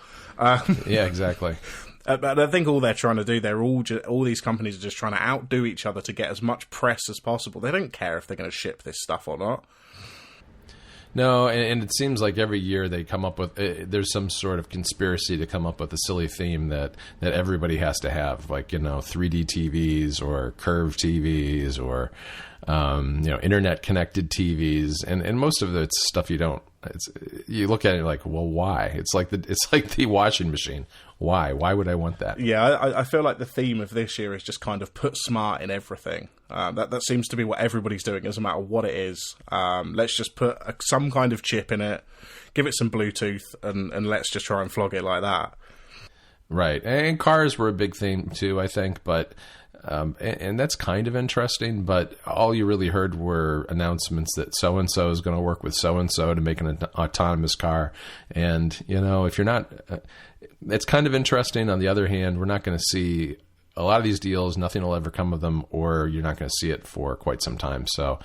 Yeah, exactly. But I think all they're trying to do, all these companies are just trying to outdo each other to get as much press as possible. They don't care if they're going to ship this stuff or not. No, and it seems like every year they come up with there's some sort of conspiracy to come up with a silly theme that everybody has to have, like, you know, 3D TVs or curved TVs or you know, internet connected TVs, and most of it's stuff you look at it like, well, why? It's like the washing machine. Why would I want that? Yeah, I feel like the theme of this year is just kind of put smart in everything. That seems to be what everybody's doing, doesn't matter what it is. Let's just put some kind of chip in it, give it some Bluetooth, and let's just try and flog it like that. Right, and cars were a big theme too, I think, but and that's kind of interesting, but all you really heard were announcements that so-and-so is going to work with so-and-so to make an autonomous car. And, you know, if you're not, it's kind of interesting. On the other hand, we're not going to see a lot of these deals, nothing will ever come of them, or you're not going to see it for quite some time. So,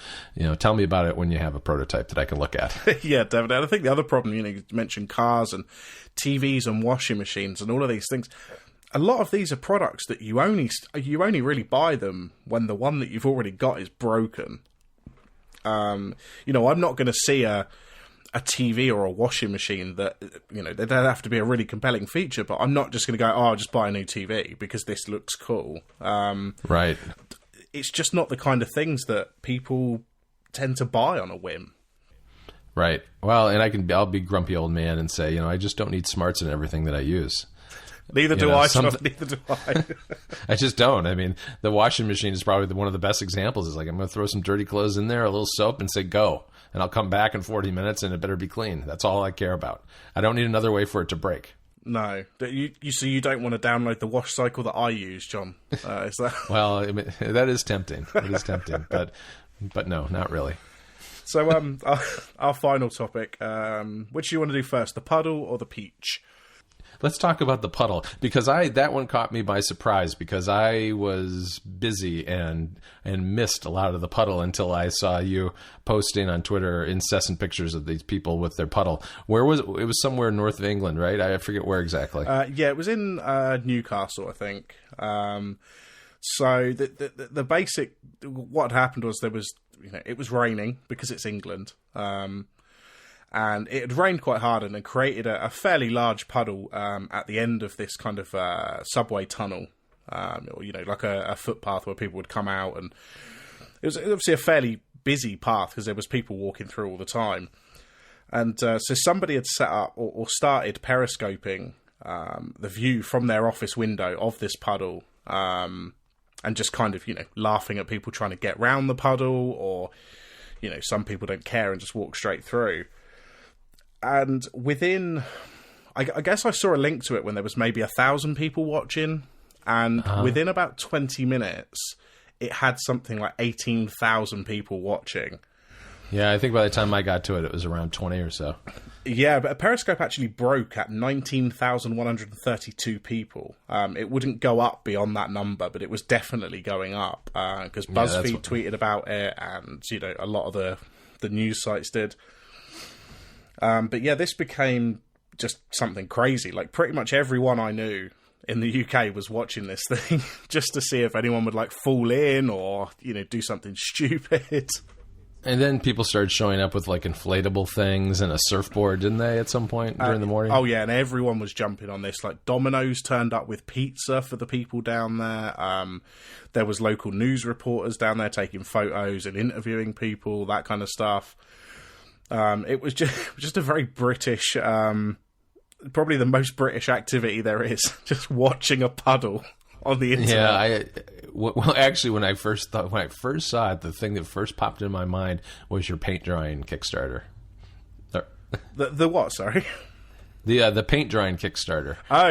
tell me about it when you have a prototype that I can look at. Yeah, definitely. And I think the other problem, you mentioned cars and TVs and washing machines and all of these things. A lot of these are products that you only really buy them when the one that you've already got is broken. I'm not going to see a TV or a washing machine that, they'd have to be a really compelling feature, but I'm not just going to go, I'll just buy a new TV because this looks cool. Right. It's just not the kind of things that people tend to buy on a whim. Right. Well, and I'll be grumpy old man and say, I just don't need smarts in everything that I use. Neither do I, John. Neither do I. I just don't. I mean, the washing machine is probably one of the best examples. It's like, I'm going to throw some dirty clothes in there, a little soap, and say, go. And I'll come back in 40 minutes, and it better be clean. That's all I care about. I don't need another way for it to break. No. So you don't want to download the wash cycle that I use, John? Is that... Well, that is tempting. It is tempting. But no, not really. So our final topic, which do you want to do first, the puddle or the peach? Let's talk about the puddle, because that one caught me by surprise, because I was busy and missed a lot of the puddle until I saw you posting on Twitter incessant pictures of these people with their puddle. Where was it? It was somewhere north of England, right? I forget where exactly. Yeah, it was in Newcastle, I think. So the basic, what happened was there was, it was raining because it's England. And it had rained quite hard and had created a fairly large puddle at the end of this kind of subway tunnel, like a footpath where people would come out. And it was obviously a fairly busy path because there was people walking through all the time. And so somebody had set up or started periscoping the view from their office window of this puddle and just kind of, laughing at people trying to get round the puddle, or, some people don't care and just walk straight through. And within, I guess I saw a link to it when there was maybe 1,000 people watching, and within about 20 minutes, it had something like 18,000 people watching. Yeah, I think by the time I got to it, it was around 20 or so. Yeah, but Periscope actually broke at 19,132 people. It wouldn't go up beyond that number, but it was definitely going up, because BuzzFeed tweeted about it, and, a lot of the news sites did. But yeah, this became just something crazy. Like, pretty much everyone I knew in the UK was watching this thing just to see if anyone would fall in or, do something stupid. And then people started showing up with inflatable things and a surfboard, didn't they, at some point during the morning? Oh yeah, and everyone was jumping on this. Domino's turned up with pizza for the people down there. There was local news reporters down there taking photos and interviewing people, that kind of stuff. It was just a very British, probably the most British activity there is, just watching a puddle on the internet. Yeah, actually, when I first saw it, the thing that first popped in my mind was your paint drying Kickstarter. The what? Sorry. The paint drying Kickstarter. Oh,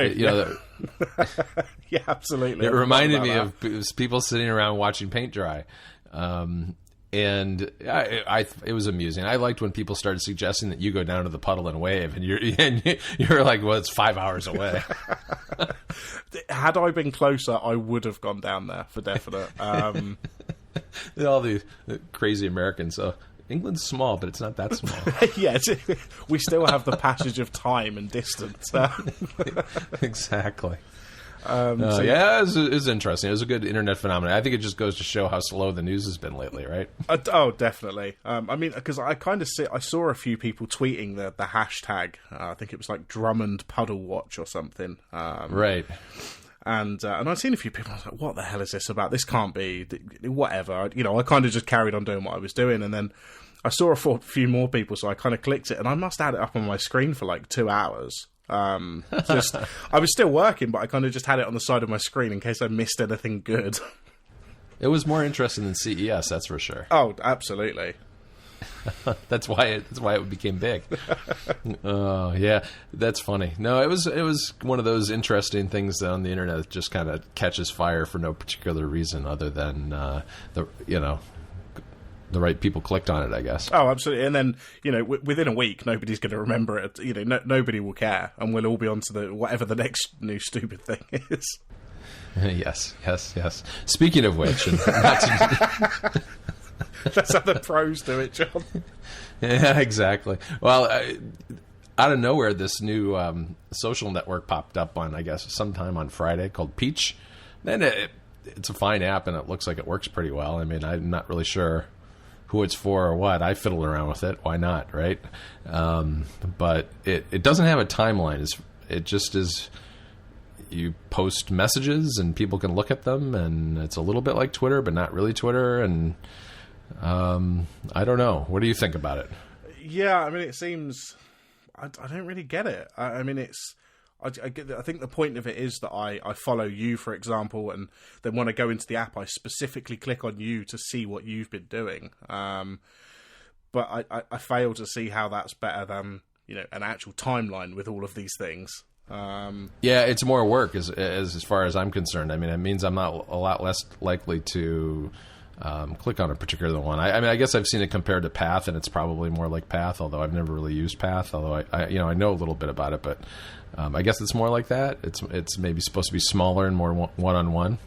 yeah, absolutely. It reminded me of people sitting around watching paint dry. And it was amusing. I liked when people started suggesting that you go down to the puddle and wave, and you're like, well, it's 5 hours away. Had I been closer, I would have gone down there for definite. All the crazy Americans. So England's small, but it's not that small. Yeah, we still have the passage of time and distance. Exactly. Yeah, it was interesting. It was a good internet phenomenon. I think it just goes to show how slow the news has been lately, right? Oh, definitely. I mean, because I saw a few people tweeting the hashtag. I think it was Drummond Puddle Watch or something. Right. And I'd seen a few people. I was like, "What the hell is this about? This can't be whatever." I kind of just carried on doing what I was doing, and then I saw a few more people, so I kind of clicked it, and I must have had it up on my screen for 2 hours. I was still working, but I kind of just had it on the side of my screen in case I missed anything good. It was more interesting than CES, that's for sure. Oh, absolutely. That's why it became big. Oh, yeah, that's funny. No, it was one of those interesting things on the internet that just kind of catches fire for no particular reason other than the right people clicked on it, I guess. Oh, absolutely. And then, within a week, nobody's going to remember it. Nobody will care, and we'll all be on to whatever the next new stupid thing is. Yes. Speaking of which, and not to, That's how the pros do it, John. yeah, exactly. Well, out of nowhere, this new social network popped up on, I guess, sometime on Friday called Peach. And it's a fine app, and it looks like it works pretty well. I mean, I'm not really sure who it's for or what. I fiddled around with it. Why not, right? But it doesn't have a timeline. It just is... You post messages, and people can look at them, and it's a little bit like Twitter, but not really Twitter, and... I don't know. What do you think about it? Yeah, I mean, it seems... I don't really get it. I mean, it's... I think the point of it is that I follow you, for example, and then when I go into the app, I specifically click on you to see what you've been doing. But I fail to see how that's better than, an actual timeline with all of these things. Yeah, it's more work as far as I'm concerned. I mean, it means I'm not a lot less likely to... click on a particular one. I mean, I guess I've seen it compared to Path, and it's probably more like Path, although I've never really used Path, although I know a little bit about it, but I guess it's more like that. It's maybe supposed to be smaller and more one-on-one.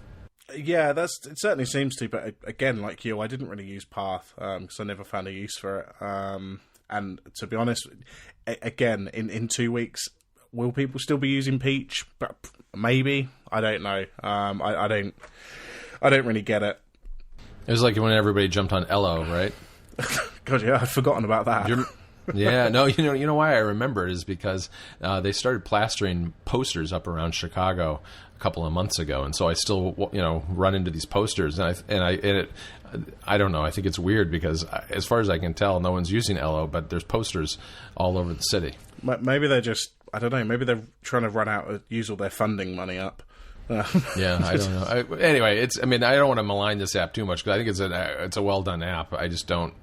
Yeah, it certainly seems to, but again, like you, I didn't really use Path because I never found a use for it. And to be honest, again, in 2 weeks, will people still be using Peach? Maybe. I don't know. I don't really get it. It was like when everybody jumped on Ello, right? God, yeah, I'd forgotten about that. Yeah, no, you know why I remember it is because they started plastering posters up around Chicago a couple of months ago, and so I still run into these posters, and I don't know. I think it's weird because as far as I can tell, no one's using Ello, but there's posters all over the city. Maybe they're just, I don't know. Maybe they're trying to use all their funding money up. Yeah, I don't know. Anyway, I don't want to malign this app too much because I think it's a well done app. I just don't.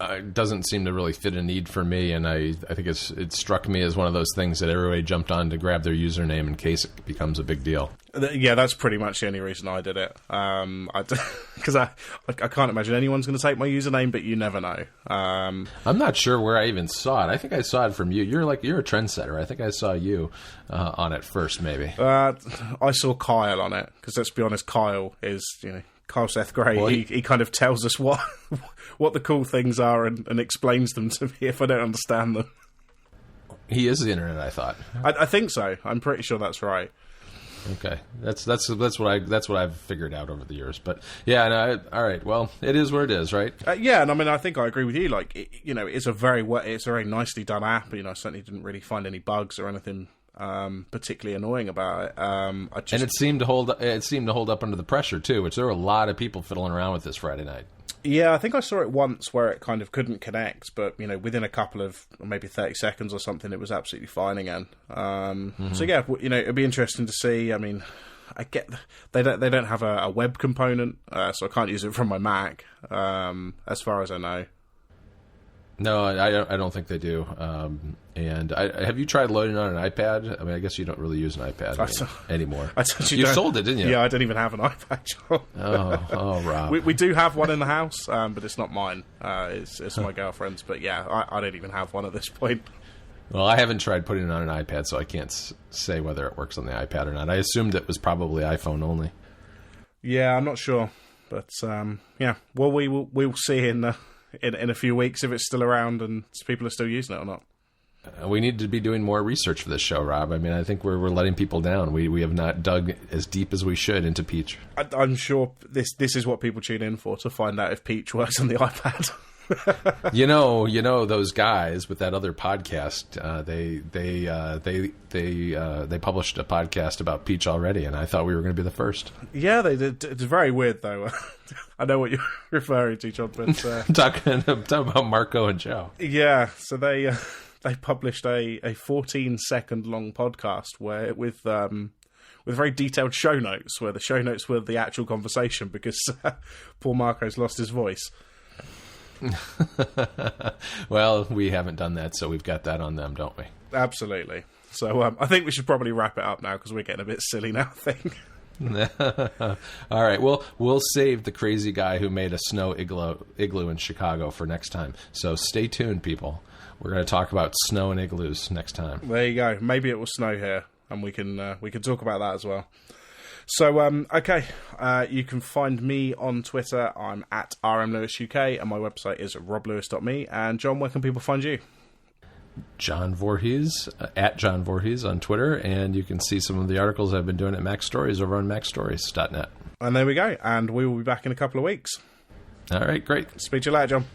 It doesn't seem to really fit a need for me, and I think it struck me as one of those things that everybody jumped on to grab their username in case it becomes a big deal. Yeah, that's pretty much the only reason I did it. Because I can't imagine anyone's going to take my username, but you never know. I'm not sure where I even saw it. I think I saw it from you. You're a trendsetter. I think I saw you on it first, maybe. I saw Kyle on it because let's be honest, Kyle is Kyle Seth Gray. Well, he kind of tells us what the cool things are and explains them to me if I don't understand them. He is the internet, I thought. I think so. I'm pretty sure that's right. Okay, that's what I've figured out over the years. But yeah, no, all right. Well, it is what it is, right? Yeah, and I mean, I think I agree with you. Like, it's a very nicely done app. I certainly didn't really find any bugs or anything particularly annoying about it. And it seemed to hold up under the pressure too, which there were a lot of people fiddling around with this Friday night. Yeah, I think I saw it once where it kind of couldn't connect, but within a couple of maybe 30 seconds or something, it was absolutely fine again. So yeah, it'd be interesting to see. I mean, I get they don't have a web component, so I can't use it from my Mac, as far as I know. No, I don't think they do. And have you tried loading on an iPad? I mean, I guess you don't really use an iPad anymore. You sold it, didn't you? Yeah, I don't even have an iPad, John. Oh, Rob. We do have one in the house, but it's not mine. It's my girlfriend's. But yeah, I don't even have one at this point. Well, I haven't tried putting it on an iPad, so I can't say whether it works on the iPad or not. I assumed it was probably iPhone only. Yeah, I'm not sure. But yeah, well, we'll see in a few weeks if it's still around and people are still using it or not. We need to be doing more research for this show, Rob. I mean, I think we're letting people down. We have not dug as deep as we should into Peach. I'm sure this is what people tune in for, to find out if Peach works on the iPad. you know those guys with that other podcast. They published a podcast about Peach already, and I thought we were going to be the first. Yeah, they did. It's very weird, though. I know what you're referring to, John, but talking about Marco and Joe. Yeah, so they published a 14-second long podcast with very detailed show notes, where the show notes were the actual conversation because poor Marco's lost his voice. Well, we haven't done that, so we've got that on them, don't we? Absolutely. So I think we should probably wrap it up now because we're getting a bit silly now, I think. All right. Well, we'll save the crazy guy who made a snow igloo in Chicago for next time. So stay tuned, people. We're going to talk about snow and igloos next time. There you go. Maybe it will snow here, and we can talk about that as well. So, okay, you can find me on Twitter. I'm at rmlewisuk, and my website is roblewis.me. And John, where can people find you? John Voorhees, at John Voorhees on Twitter, and you can see some of the articles I've been doing at Mac Stories over on macstories.net. And there we go, and we will be back in a couple of weeks. All right, great. Speak to you later, John.